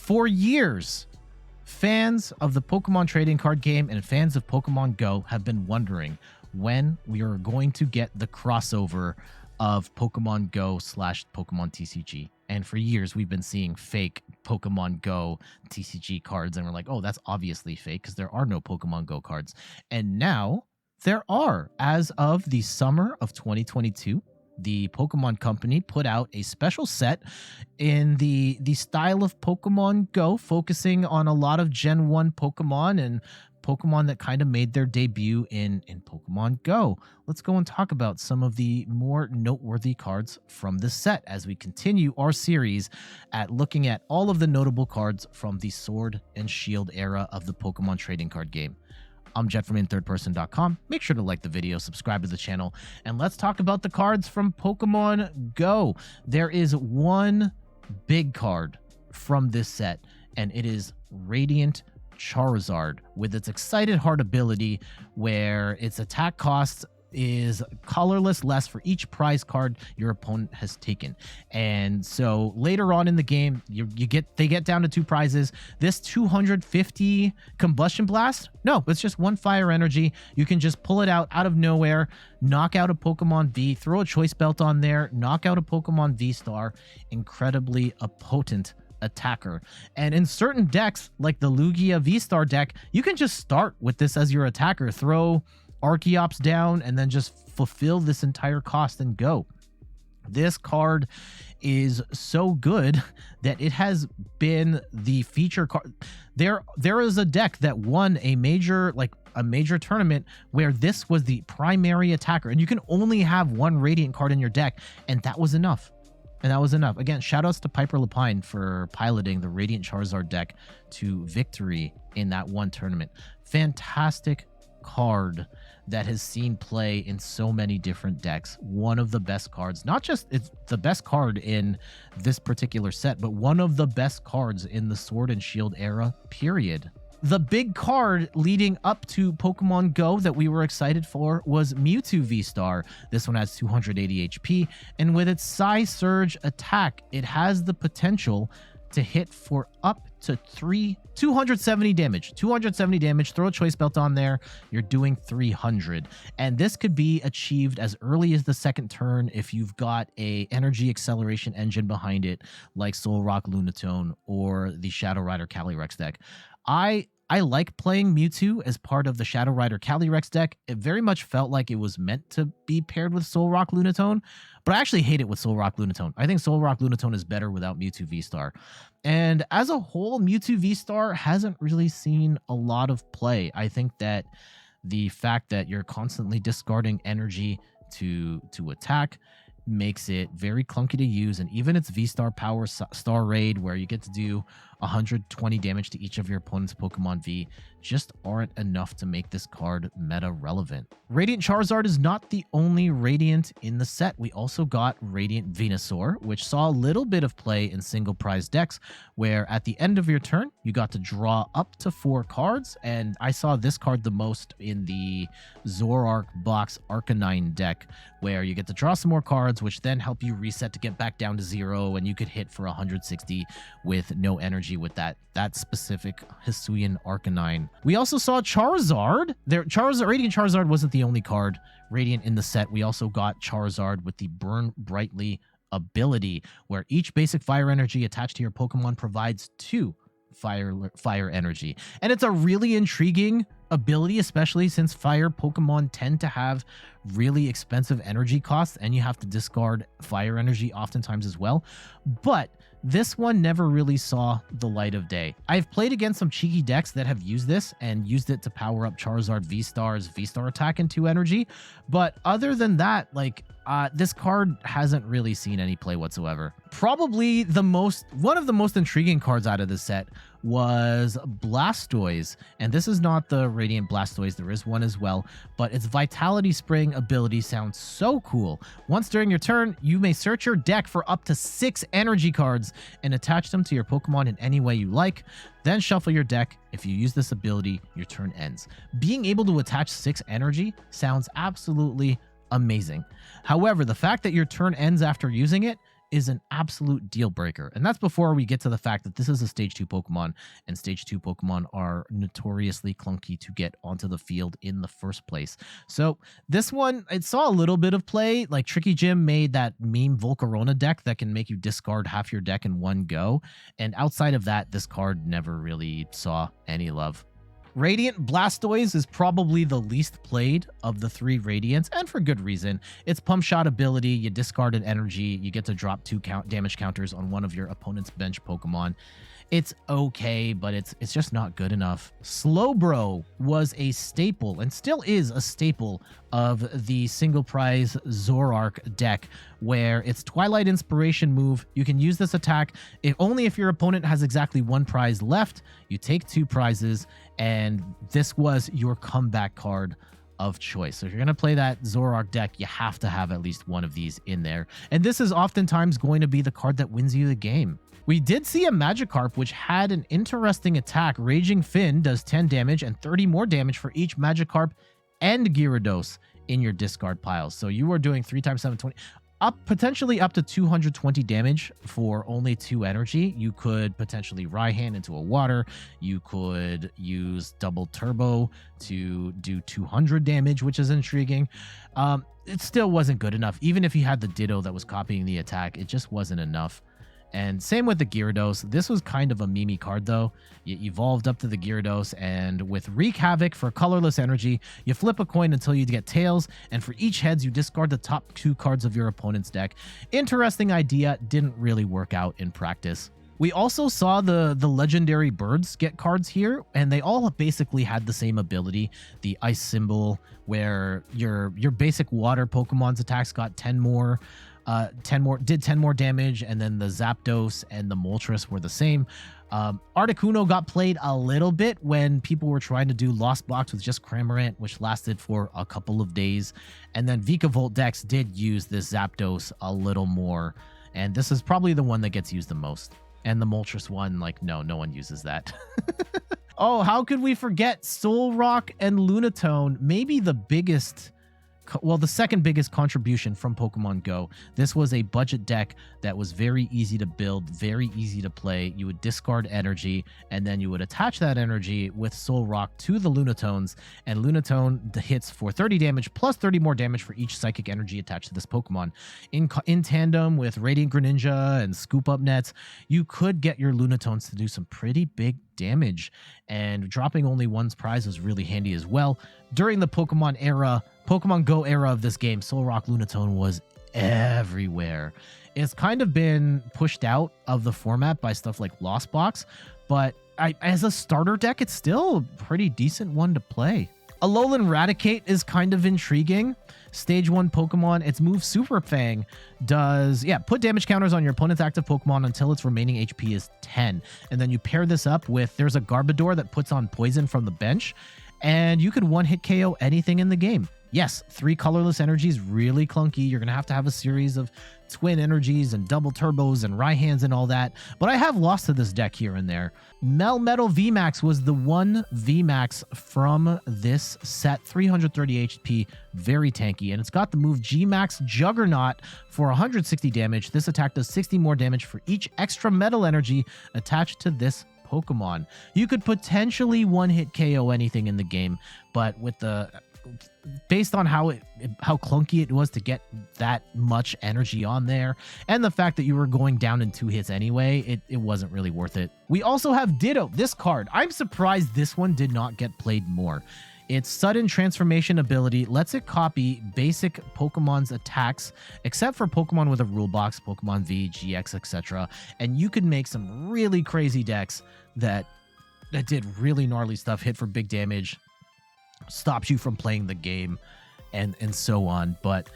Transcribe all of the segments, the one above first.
For years, fans of the Pokemon trading card game and fans of Pokemon Go have been wondering when we are going to get the crossover of Pokemon Go / Pokemon TCG. And for years, we've been seeing fake Pokemon Go TCG cards, and we're like, oh, that's obviously fake because there are no Pokemon Go cards. And now there are. As of the summer of 2022, the Pokemon Company put out a special set in the style of Pokemon Go, focusing on a lot of Gen 1 Pokemon and Pokemon that kind of made their debut in Pokemon Go. Let's go and talk about some of the more noteworthy cards from this set as we continue our series at looking at all of the notable cards from the Sword and Shield era of the Pokemon trading card game. I'm Jet from inthirdperson.com. Make sure to like the video, subscribe to the channel, and let's talk about the cards from Pokemon Go. There is one big card from this set, and it is Radiant Charizard with its Excited Heart ability, where its attack cost is colorless less for each prize card your opponent has taken. And so later on in the game, they get down to 2 prizes. This 250 combustion blast, no, it's just 1 fire energy. You can just pull it out of nowhere, knock out a Pokemon V, throw a choice belt on there, knock out a Pokemon VSTAR. Incredibly a potent attacker. And in certain decks like the Lugia VSTAR deck, you can just start with this as your attacker, throw Archeops down, and then just fulfill this entire cost and go. This card is so good that it has been the feature card. There is a deck that won a major tournament where this was the primary attacker, and you can only have 1 Radiant card in your deck, and that was enough. Again, shoutouts to Piper Lapine for piloting the Radiant Charizard deck to victory in that one tournament. Fantastic card that has seen play in so many different decks. One of the best cards, not just it's the best card in this particular set, but one of the best cards in the Sword and Shield era, period. The big card leading up to Pokemon Go that we were excited for was Mewtwo VSTAR. This one has 280 HP, and with its Psy Surge attack, it has the potential to hit for up to 270 damage. 270 damage, throw a choice belt on there, you're doing 300. And this could be achieved as early as the 2nd turn if you've got a energy acceleration engine behind it, like Solrock Lunatone or the Shadow Rider Calyrex deck. I like playing Mewtwo as part of the Shadow Rider Calyrex deck. It very much felt like it was meant to be paired with Solrock Lunatone, but I actually hate it with Solrock Lunatone. I think Solrock Lunatone is better without Mewtwo VSTAR. And as a whole, Mewtwo VSTAR hasn't really seen a lot of play. I think that the fact that you're constantly discarding energy to attack makes it very clunky to use, and even its VSTAR Power Star Raid, where you get to do 120 damage to each of your opponent's Pokemon V, just aren't enough to make this card meta relevant. Radiant Charizard is not the only Radiant in the set. We also got Radiant Venusaur, which saw a little bit of play in single prize decks, where at the end of your turn, you got to draw up to 4 cards, and I saw this card the most in the Zoroark Box Arcanine deck, where you get to draw some more cards, which then help you reset to get back down to 0, and you could hit for 160 with no energy with that specific Hisuian Arcanine. We also saw Charizard. Radiant Charizard wasn't the only card Radiant in the set. We also got Charizard with the Burn Brightly ability, where each basic fire energy attached to your Pokemon provides 2 fire energy. And it's a really intriguing ability, especially since fire Pokemon tend to have really expensive energy costs, and you have to discard fire energy oftentimes as well. But this one never really saw the light of day. I've played against some cheeky decks that have used this and used it to power up Charizard VSTAR's VSTAR attack and 2 energy. But other than that, this card hasn't really seen any play whatsoever. Probably one of the most intriguing cards out of this set was Blastoise, and this is not the Radiant Blastoise, there is one as well, but its Vitality Spring ability sounds so cool. Once during your turn, you may search your deck for up to 6 energy cards and attach them to your Pokemon in any way you like, then shuffle your deck. If you use this ability, your turn ends. Being able to attach 6 energy sounds absolutely amazing. However, the fact that your turn ends after using it is an absolute deal breaker. And that's before we get to the fact that this is a stage 2 Pokemon, and stage 2 Pokemon are notoriously clunky to get onto the field in the first place. So this one, it saw a little bit of play. Like Tricky Jim made that meme Volcarona deck that can make you discard half your deck in one go. And outside of that, this card never really saw any love. Radiant Blastoise is probably the least played of the 3 Radiants, and for good reason. Its Pump Shot ability, you discard an energy, you get to drop 2 damage counters on one of your opponent's bench Pokemon. It's okay, but it's just not good enough. Slowbro was a staple, and still is a staple, of the single prize Zoroark deck, where its Twilight Inspiration move, you can use this attack only if your opponent has exactly 1 prize left. You take 2 prizes, and this was your comeback card of choice. So if you're going to play that Zoroark deck, you have to have at least one of these in there. And this is oftentimes going to be the card that wins you the game. We did see a Magikarp which had an interesting attack. Raging Fin does 10 damage and 30 more damage for each Magikarp and Gyarados in your discard piles. So you are doing 3 times 720, potentially up to 220 damage for only 2 energy. You could potentially Raihan into a water. You could use double turbo to do 200 damage, which is intriguing. It still wasn't good enough. Even if you had the Ditto that was copying the attack, it just wasn't enough. And same with the Gyarados. This was kind of a meme card, though. You evolved up to the Gyarados, and with Wreak Havoc for colorless energy, you flip a coin until you get tails, and for each heads, you discard the top 2 cards of your opponent's deck. Interesting idea, didn't really work out in practice. We also saw the legendary birds get cards here, and they all basically had the same ability. The ice symbol, where your basic water Pokemon's attacks got 10 more damage, and then the Zapdos and the Moltres were the same. Articuno got played a little bit when people were trying to do Lost Box with just Cramorant, which lasted for a couple of days. And then Vikavolt decks did use this Zapdos a little more, and this is probably the one that gets used the most. And the Moltres one, like, no one uses that. Oh, how could we forget Solrock and Lunatone? Maybe the biggest... well, the second biggest contribution from Pokemon Go. This was a budget deck that was very easy to build, very easy to play. You would discard energy, and then you would attach that energy with Solrock to the Lunatones, and Lunatone hits for 30 damage plus 30 more damage for each psychic energy attached to this Pokemon. In tandem with Radiant Greninja and Scoop Up Nets, you could get your Lunatones to do some pretty big damage, and dropping only 1's prize was really handy as well. During the Pokemon Go era of this game, Solrock Lunatone was everywhere. It's kind of been pushed out of the format by stuff like Lost Box, but as a starter deck, it's still a pretty decent one to play. Alolan Raticate is kind of intriguing. Stage 1 Pokemon, its move Super Fang does, put damage counters on your opponent's active Pokemon until its remaining HP is 10. And then you pair this up with, there's a Garbodor that puts on poison from the bench, and you could one-hit KO anything in the game. Yes, 3 colorless energies, really clunky. You're going to have a series of twin energies and double turbos and Raihans and all that. But I have lost to this deck here and there. Melmetal VMAX was the one VMAX from this set. 330 HP, very tanky. And it's got the move Gmax Juggernaut for 160 damage. This attack does 60 more damage for each extra metal energy attached to this Pokemon. You could potentially one-hit KO anything in the game, but with based on how clunky it was to get that much energy on there, and the fact that you were going down in 2 hits anyway, it wasn't really worth it. We also have Ditto, this card. I'm surprised this one did not get played more. Its sudden transformation ability lets it copy basic Pokemon's attacks, except for Pokemon with a rule box, Pokemon V, GX, etc. And you could make some really crazy decks that did really gnarly stuff, hit for big damage, stops you from playing the game, and so on. But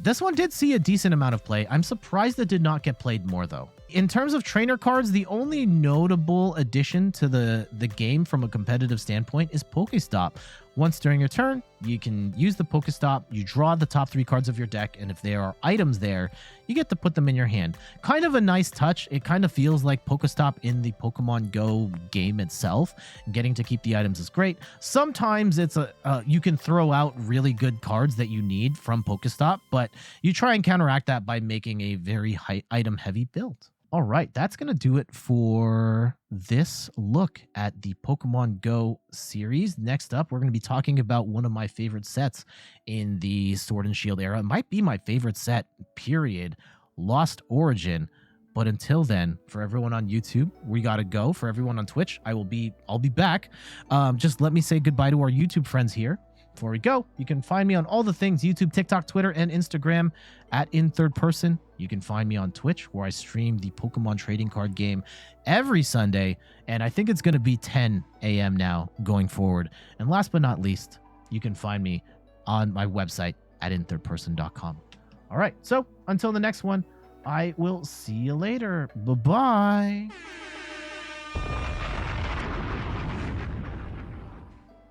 this one did see a decent amount of play. I'm surprised it did not get played more, though. In terms of trainer cards, the only notable addition to the game from a competitive standpoint is Pokestop. Once during your turn, you can use the Pokestop, you draw the top 3 cards of your deck, and if there are items there, you get to put them in your hand. Kind of a nice touch. It kind of feels like Pokestop in the Pokemon Go game itself. Getting to keep the items is great. Sometimes it's you can throw out really good cards that you need from Pokestop, drop, but you try and counteract that by making a very high item heavy build. All right, that's going to do it for this look at the Pokemon Go series. Next up, we're going to be talking about one of my favorite sets in the Sword and Shield era. It might be my favorite set, period. Lost Origin. But until then, for everyone on YouTube, we got to go. For everyone on Twitch, I'll be back. Just let me say goodbye to our YouTube friends here. Before we go, you can find me on all the things: YouTube, TikTok, Twitter, and Instagram at In Third Person. You can find me on Twitch, where I stream the Pokemon trading card game every Sunday, and I think it's going to be 10 a.m. now going forward. And last but not least, you can find me on my website at inthirdperson.com. All right, so until the next one, I will see you later. Bye-bye.